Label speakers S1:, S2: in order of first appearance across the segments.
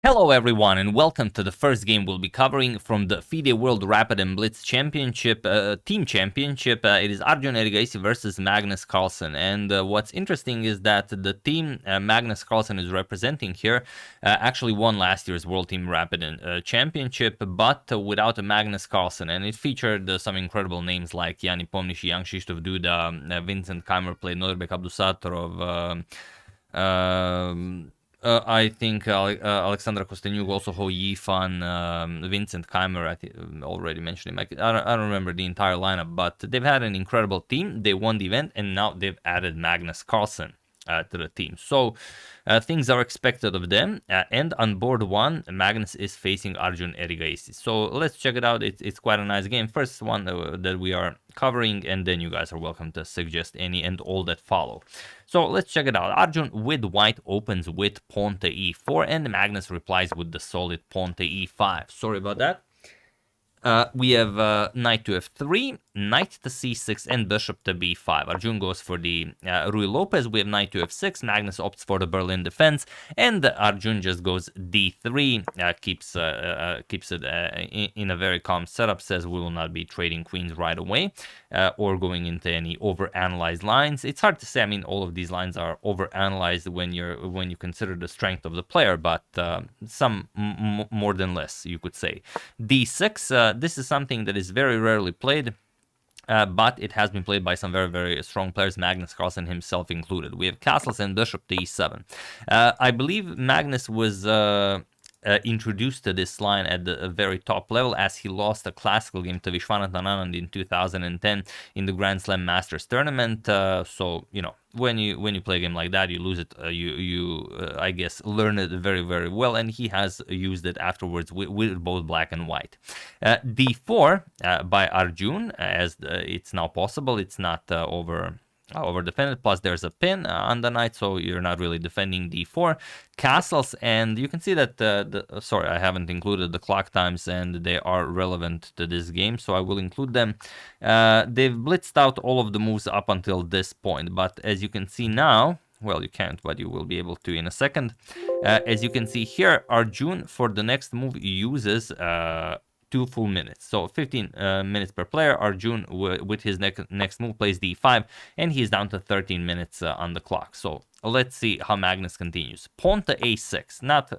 S1: Hello everyone and welcome to the first game we'll be covering from the FIDE World Rapid and Blitz Championship, Team Championship. It is Arjun Erigaisi versus Magnus Carlsen, and what's interesting is that the team Magnus Carlsen is representing here actually won last year's World Team Rapid and Championship, but without a Magnus Carlsen, and it featured some incredible names like Yanni Pomnishi, Jan Krzysztof Duda, Vincent Keimer played Norbek Abdusatorov, I think Alexandra Kosteniuk, also Ho Yifan, Vincent Keimer, I already mentioned him. I don't remember the entire lineup, but they've had an incredible team. They won the event, and now they've added Magnus Carlsen to the team. So things are expected of them. And on board one, Magnus is facing Arjun Erigaisi. So let's check it out. It's quite a nice game. First one that we are covering, and then you guys are welcome to suggest any and all that follow. So let's check it out. Arjun with white opens with pawn to e4, and Magnus replies with the solid pawn to e5. Sorry about that. We have knight to f3, knight to c6, and bishop to b5. Arjun goes for the Ruy Lopez. We have knight to f6. Magnus opts for the Berlin defense, and Arjun just goes d3. Keeps it in a very calm setup. Says we will not be trading queens right away, or going into any overanalyzed lines. It's hard to say. I mean, all of these lines are overanalyzed when you consider the strength of the player, but some more than less, you could say. d6. This is something that is very rarely played, but it has been played by some very, very strong players, Magnus Carlsen himself included. We have castles and bishop to e7. I believe Magnus was introduced to this line at the very top level, as he lost a classical game to Vishwanath Anand in 2010 in the Grand Slam Masters tournament. So, you know, when you play a game like that, you lose it. I guess, learn it very, very well, and he has used it afterwards with both black and white. d4 by Arjun, as it's now possible. It's not over defended, plus there's a pin on the knight, so you're not really defending d4. Castles, and you can see that sorry, I haven't included the clock times, and they are relevant to this game, so I will include them. They've blitzed out all of the moves up until this point, but as you can see now, well, you can't, but you will be able to in a second. As you can see here, Arjun for the next move uses 2 full minutes, so 15 minutes per player. Arjun with his next move plays d5, and he's down to 13 minutes on the clock. So let's see how Magnus continues. Pawn to a6, not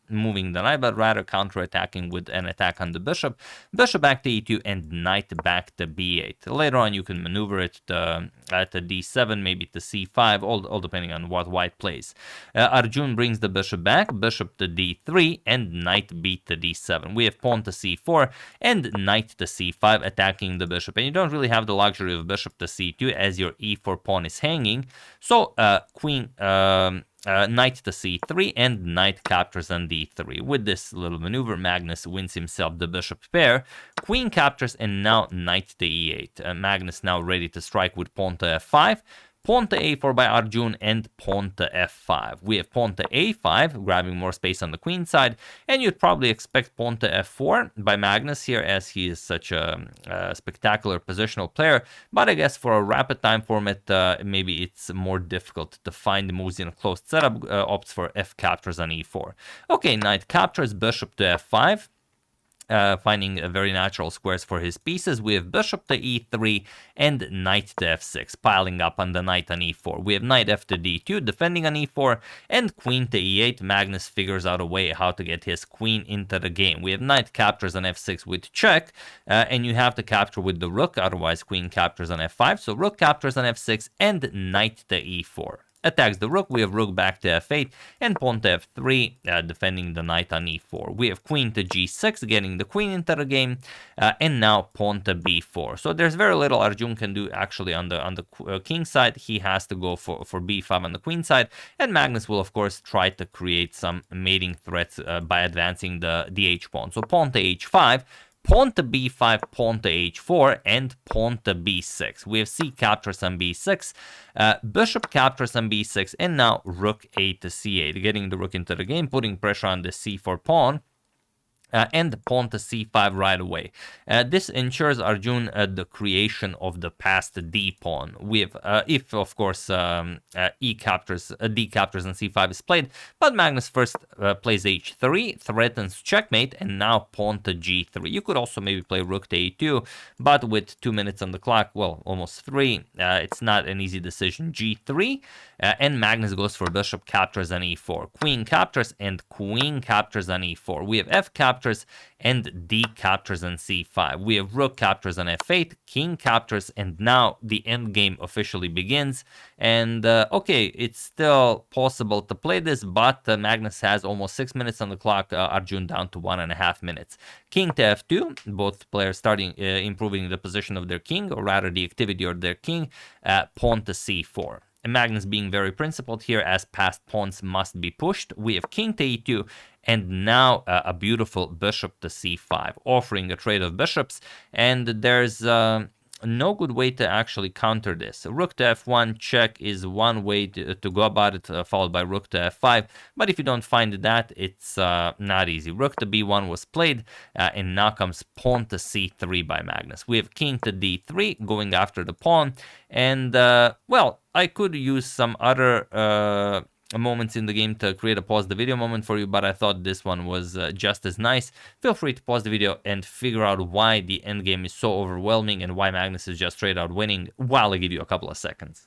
S1: moving the knight, but rather counter-attacking with an attack on the bishop. Bishop back to e2, and knight back to b8. Later on, you can maneuver it to d7, maybe to c5, all depending on what white plays. Arjun brings the bishop back, bishop to d3, and knight b to d7. We have pawn to c4 and knight to c5, attacking the bishop. And you don't really have the luxury of bishop to c2, as your e4 pawn is hanging. So queen, knight to c3, and knight captures on d3. With this little maneuver, Magnus wins himself the bishop pair. Queen captures, and now knight to e8. Magnus now ready to strike with pawn to f5. Pawn to a4 by Arjun, and pawn to f5. We have pawn to a5, grabbing more space on the queen side, and you'd probably expect pawn to f4 by Magnus here, as he is such a spectacular positional player. But I guess for a rapid time format, maybe it's more difficult to find the moves in a closed setup. Opts for f captures on e4. Okay, knight captures, bishop to f5. Finding very natural squares for his pieces. We have bishop to e3 and knight to f6, piling up on the knight on e4. We have knight f to d2, defending on e4, and queen to e8. Magnus figures out a way how to get his queen into the game. We have knight captures on f6 with check, and you have to capture with the rook, otherwise queen captures on f5. So rook captures on f6 and knight to e4. Attacks the rook. We have rook back to f8 and pawn to f3, defending the knight on e4. We have queen to g6, getting the queen into the game, and now pawn to b4. So there's very little Arjun can do actually on the king side. He has to go for b5 on the queen side, and Magnus will of course try to create some mating threats by advancing the h pawn. So pawn to h5. Pawn to b5, pawn to h4, and pawn to b6. We have c captures on b6, bishop captures on b6, and now rook a to c8, getting the rook into the game, putting pressure on the c4 pawn. and pawn to c5 right away. This ensures Arjun the creation of the passed d pawn. With if of course d captures and c5 is played, but Magnus first plays h3, threatens checkmate, and now pawn to g3. You could also maybe play rook to a2, but with 2 minutes on the clock, well, almost 3, it's not an easy decision. g3, and Magnus goes for bishop captures on e4, queen captures, and queen captures on e4. We have f captures and d captures on c5. We have rook captures on f8, king captures, and now the endgame officially begins. And okay, it's still possible to play this, but Magnus has almost 6 minutes on the clock, Arjun down to 1.5 minutes. King to f2, both players starting improving the position of their king, or rather the activity of their king. Pawn to c4. And Magnus being very principled here, as passed pawns must be pushed. We have king to e2, and now a beautiful bishop to c5, offering a trade of bishops. And there's no good way to actually counter this. Rook to f1 check is one way to go about it, followed by rook to f5. But if you don't find that, it's not easy. Rook to b1 was played, and now comes pawn to c3 by Magnus. We have king to d3 going after the pawn. And, well, I could use some other moments in the game to create a pause the video moment for you, but I thought this one was just as nice. Feel free to pause the video and figure out why the endgame is so overwhelming and why Magnus is just straight out winning while I give you a couple of seconds.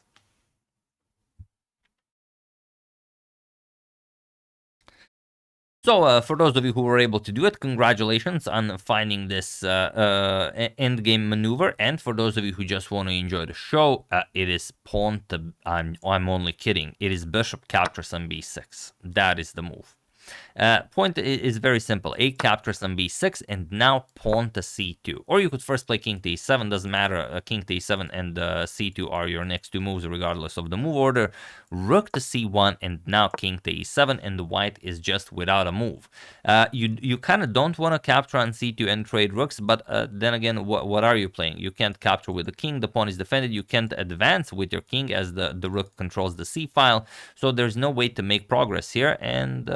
S1: So, for those of you who were able to do it, congratulations on finding this endgame maneuver. And for those of you who just want to enjoy the show, it is pawn to... I'm only kidding. It is bishop captures on b6. That is the move. Point is very simple. A captures on b6, and now pawn to c2. Or you could first play king to e7, doesn't matter. King to e7 and c2 are your next two moves regardless of the move order. Rook to c1, and now king to e7, and the white is just without a move. You kind of don't want to capture on c2 and trade rooks, but then again, what are you playing? You can't capture with the king, the pawn is defended. You can't advance with your king as the rook controls the c file, so there's no way to make progress here, and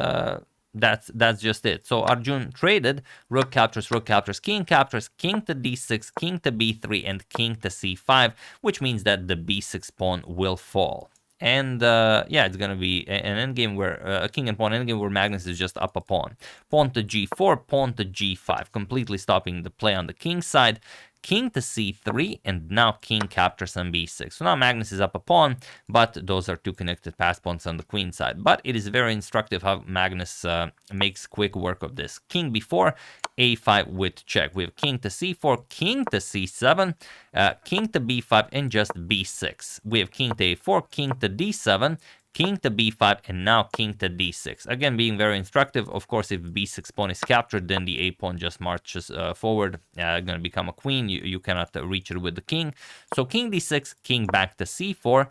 S1: that's just it. So Arjun traded rook captures, king captures, king to d6, king to b3, and king to c5, which means that the b6 pawn will fall. And yeah, it's gonna be an endgame where a king and pawn endgame where Magnus is just up a pawn. Pawn to g4, pawn to g5, completely stopping the play on the king side. King to c3, and now king captures on b6. So now Magnus is up a pawn, but those are two connected pass pawns on the queen side. But it is very instructive how Magnus makes quick work of this. King b4, a5 with check. We have king to c4, king to c7, king to b5, and just b6. We have king to a4, king to d7, king to b5, and now king to d6. Again, being very instructive. Of course, if b6 pawn is captured, then the a pawn just marches forward, going to become a queen. You cannot reach it with the king. So king d6, king back to c4,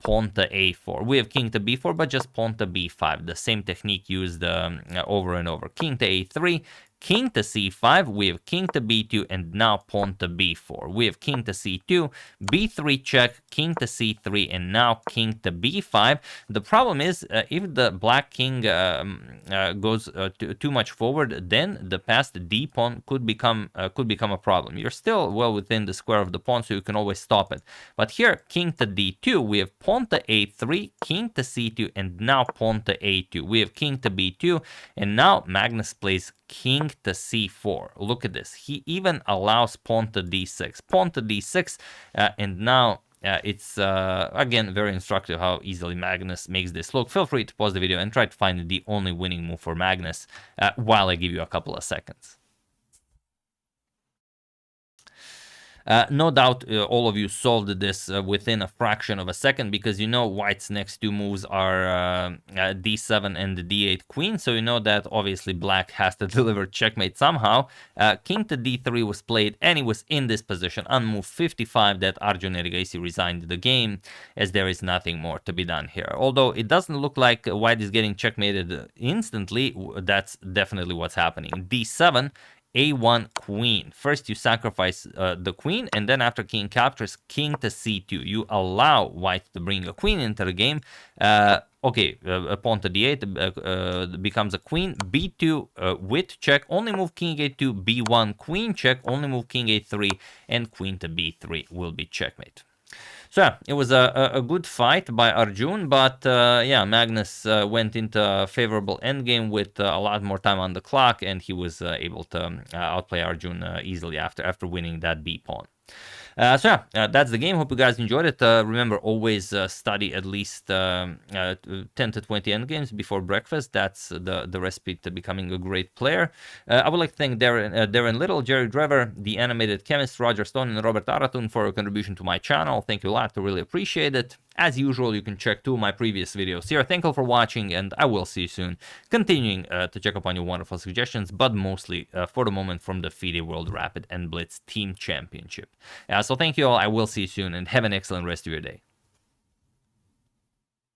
S1: pawn to a4. We have king to b4, but just pawn to b5. The same technique used over and over. King to a3, king to c5, we have king to b2, and now pawn to b4. We have king to c2, b3 check, king to c3, and now king to b5. The problem is, if the black king goes too much forward, then the passed d pawn could become a problem. You're still well within the square of the pawn, so you can always stop it. But here, king to d2, we have pawn to a3, king to c2, and now pawn to a2. We have king to b2, and now Magnus plays king to c4. Look at this. He even allows pawn to d6. Pawn to d6, and now it's, again, very instructive how easily Magnus makes this look. Feel free to pause the video and try to find the only winning move for Magnus while I give you a couple of seconds. No doubt all of you solved this within a fraction of a second, because you know White's next two moves are d7 and the d8 queen, so you know that obviously Black has to deliver checkmate somehow. King to d3 was played, and he was in this position on move 55 that Arjun Erigaisi resigned the game, as there is nothing more to be done here. Although it doesn't look like White is getting checkmated instantly, that's definitely what's happening. d7, a1 queen. First you sacrifice the queen, and then after king captures, king to c2. You allow White to bring a queen into the game, Okay, pawn to d8 becomes a queen. b2 with check, only move king a2, b1 queen check, only move king a3, and queen to b3 will be checkmate. So yeah, it was a good fight by Arjun, but yeah, Magnus went into a favorable endgame with a lot more time on the clock, and he was able to outplay Arjun easily after winning that b pawn. So yeah, that's the game. Hope you guys enjoyed it. Remember, always study at least 10 to 20 endgames before breakfast. That's the recipe to becoming a great player. I would like to thank Darren Little, Jerry Drever, the animated chemist, Roger Stone, and Robert Aratun for a contribution to my channel. Thank you a lot. I really appreciate it. As usual, you can check 2 of my previous videos here. Thank you for watching, and I will see you soon. Continuing to check up on your wonderful suggestions, but mostly for the moment from the FIDE World Rapid and Blitz Team Championship. So thank you all. I will see you soon, and have an excellent rest of your day.